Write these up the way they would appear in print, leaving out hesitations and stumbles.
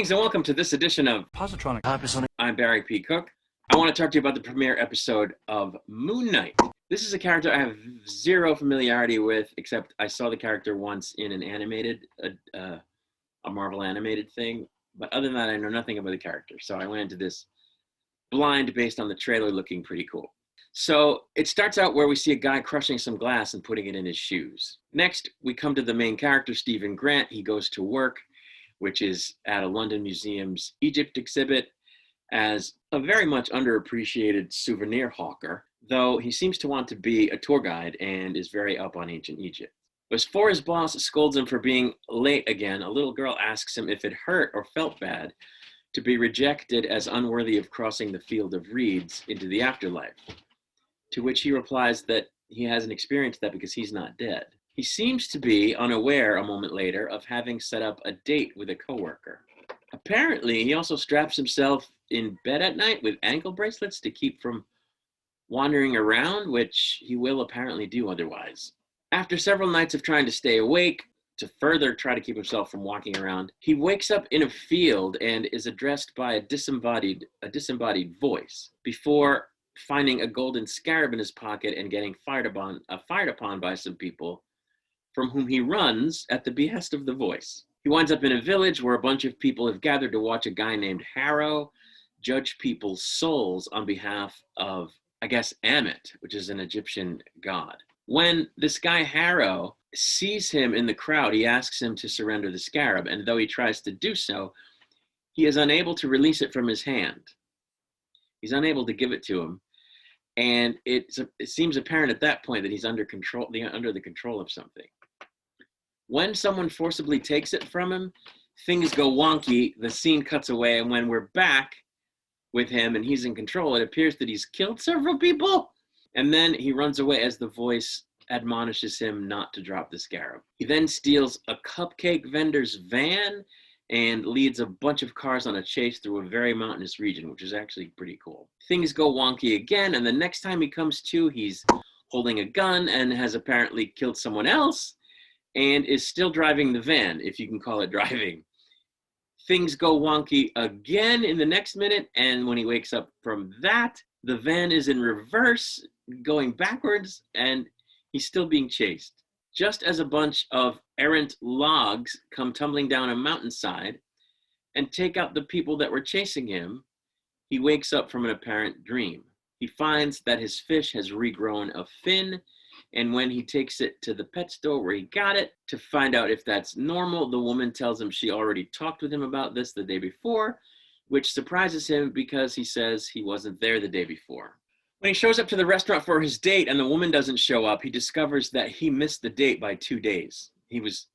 Greetings and welcome to this edition of Positronic. I'm Barry P. Cook. I want to talk to you about the premiere episode of Moon Knight. This is a character I have zero familiarity with, except I saw the character once in an animated, a Marvel animated thing. But other than that, I know nothing about the character. So I went into this blind based on the trailer looking pretty cool. So it starts out where we see a guy crushing some glass and putting it in his shoes. Next, we come to the main character, Stephen Grant. He goes to work, which is at a London Museum's Egypt exhibit, as a very much underappreciated souvenir hawker, though he seems to want to be a tour guide and is very up on ancient Egypt. Before his boss scolds him for being late again, a little girl asks him if it hurt or felt bad to be rejected as unworthy of crossing the field of reeds into the afterlife, to which he replies that he hasn't experienced that because he's not dead. He seems to be unaware a moment later of having set up a date with a coworker. Apparently, he also straps himself in bed at night with ankle bracelets to keep from wandering around, which he will apparently do otherwise. After several nights of trying to stay awake, to further try to keep himself from walking around, he wakes up in a field and is addressed by a disembodied voice before finding a golden scarab in his pocket and getting fired upon by some people from whom he runs at the behest of the voice. He winds up in a village where a bunch of people have gathered to watch a guy named Harrow judge people's souls on behalf of, I guess, Ammit, which is an Egyptian god. When this guy Harrow sees him in the crowd, he asks him to surrender the scarab, and though he tries to do so, he is unable to release it from his hand. He's unable to give it to him, and it seems apparent at that point that he's under the control of something. When someone forcibly takes it from him, things go wonky, the scene cuts away, and when we're back with him and he's in control, it appears that he's killed several people. And then he runs away as the voice admonishes him not to drop the scarab. He then steals a cupcake vendor's van and leads a bunch of cars on a chase through a very mountainous region, which is actually pretty cool. Things go wonky again, and the next time he comes to, he's holding a gun and has apparently killed someone else, and is still driving the van, if you can call it driving. Things go wonky again in the next minute, and when he wakes up from that, the van is in reverse, going backwards, and he's still being chased. Just as a bunch of errant logs come tumbling down a mountainside and take out the people that were chasing him, he wakes up from an apparent dream. He finds that his fish has regrown a fin, and when he takes it to the pet store where he got it to find out if that's normal, the woman tells him she already talked with him about this the day before, which surprises him because he says he wasn't there the day before. When he shows up to the restaurant for his date and the woman doesn't show up, he discovers that he missed the date by 2 days. He was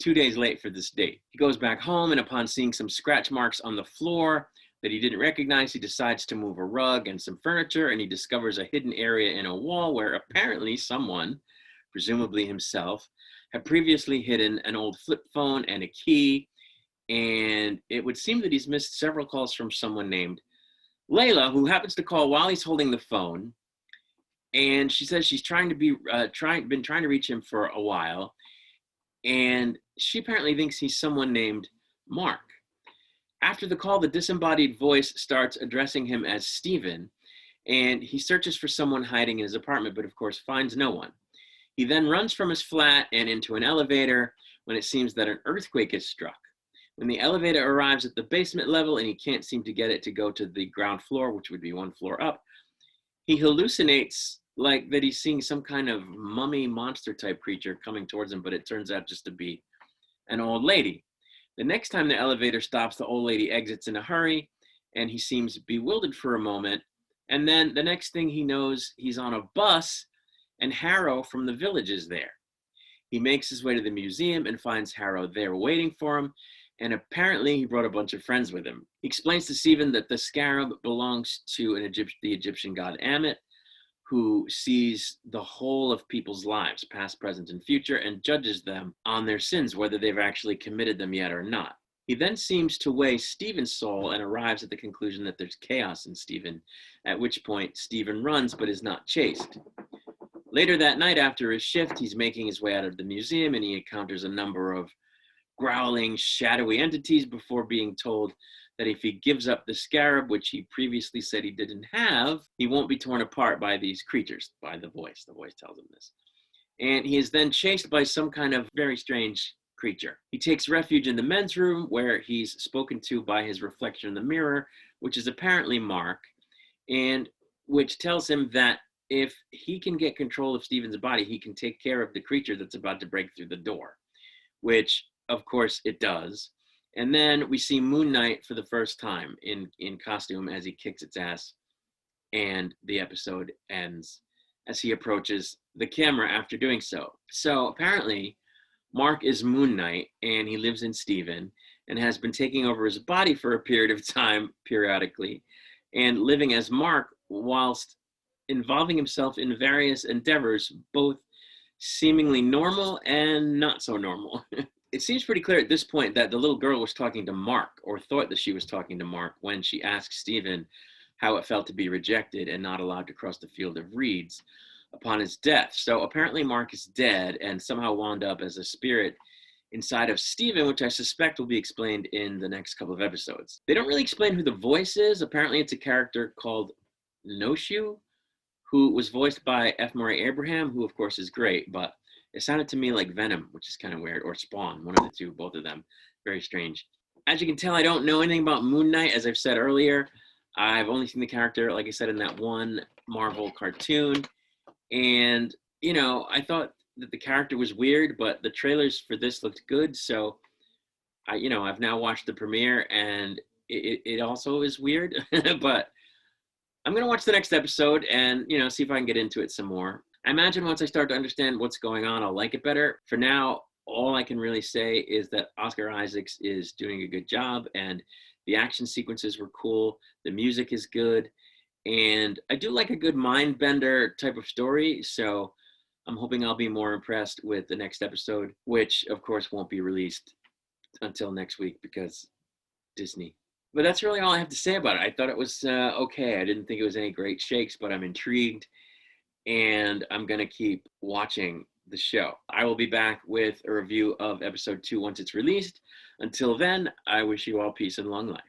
2 days late for this date. He goes back home, and upon seeing some scratch marks on the floor that he didn't recognize, he decides to move a rug and some furniture, and he discovers a hidden area in a wall where apparently someone, presumably himself, had previously hidden an old flip phone and a key, and it would seem that he's missed several calls from someone named Layla, who happens to call while he's holding the phone, and she says she's been trying to reach him for a while, and she apparently thinks he's someone named Mark. After the call, the disembodied voice starts addressing him as Stephen, and he searches for someone hiding in his apartment, but of course finds no one. He then runs from his flat and into an elevator when it seems that an earthquake is struck. When the elevator arrives at the basement level and he can't seem to get it to go to the ground floor, which would be one floor up, he hallucinates like that he's seeing some kind of mummy monster type creature coming towards him, but it turns out just to be an old lady. The next time the elevator stops, the old lady exits in a hurry, and he seems bewildered for a moment. And then the next thing he knows, he's on a bus, and Harrow from the village is there. He makes his way to the museum and finds Harrow there waiting for him, and apparently he brought a bunch of friends with him. He explains to Stephen that the scarab belongs to the Egyptian god Ammit, who sees the whole of people's lives, past, present, and future, and judges them on their sins, whether they've actually committed them yet or not. He then seems to weigh Stephen's soul and arrives at the conclusion that there's chaos in Stephen, at which point Stephen runs but is not chased. Later that night after his shift, he's making his way out of the museum and he encounters a number of growling, shadowy entities before being told that if he gives up the scarab, which he previously said he didn't have, he won't be torn apart by these creatures, by the voice. The voice tells him this. And he is then chased by some kind of very strange creature. He takes refuge in the men's room where he's spoken to by his reflection in the mirror, which is apparently Mark, and which tells him that if he can get control of Steven's body, he can take care of the creature that's about to break through the door, which of course it does. And then we see Moon Knight for the first time in costume as he kicks its ass, and the episode ends as he approaches the camera after doing so. So apparently, Mark is Moon Knight, and he lives in Steven, and has been taking over his body for a period of time periodically, and living as Mark whilst involving himself in various endeavors, both seemingly normal and not so normal. It seems pretty clear at this point that the little girl was talking to Mark, or thought that she was talking to Mark, when she asked Steven how it felt to be rejected and not allowed to cross the field of reeds upon his death. So apparently Mark is dead and somehow wound up as a spirit inside of Steven, which I suspect will be explained in the next couple of episodes. They don't really explain who the voice is. Apparently it's a character called Noshu, who was voiced by F. Murray Abraham, who of course is great, but it sounded to me like Venom, which is kind of weird, or Spawn, one of the two, both of them. Very strange. As you can tell, I don't know anything about Moon Knight, as I've said earlier. I've only seen the character, like I said, in that one Marvel cartoon. And, you know, I thought that the character was weird, but the trailers for this looked good. So, I've now watched the premiere, and it also is weird. But I'm going to watch the next episode and, see if I can get into it some more. I imagine once I start to understand what's going on, I'll like it better. For now, all I can really say is that Oscar Isaacs is doing a good job, and the action sequences were cool. The music is good. And I do like a good mind bender type of story. So I'm hoping I'll be more impressed with the next episode, which of course won't be released until next week because Disney. But that's really all I have to say about it. I thought it was okay. I didn't think it was any great shakes, but I'm intrigued, and I'm going to keep watching the show. I will be back with a review of episode 2 once it's released. Until then, I wish you all peace and long life.